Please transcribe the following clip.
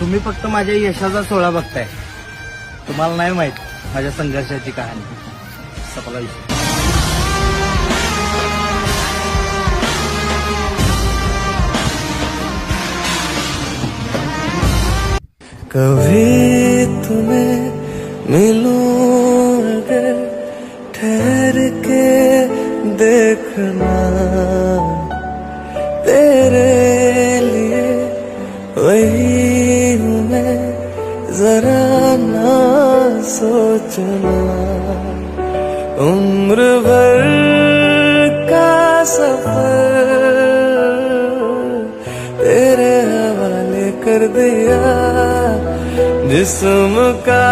तुम्ही फक्त माझ्या यशाचा सोहळा बघताय, तुम्हाला नाही माहित माझ्या संघर्षाची कहाणी. सपला विषय. कभी तुम्हें मिलूं अगर ठहर के देखना, तेरे लिए वही हूँ मैं, जरा ना सोचना. उम्र भर का सफर तेरे हवाले कर दिया, जिस्म का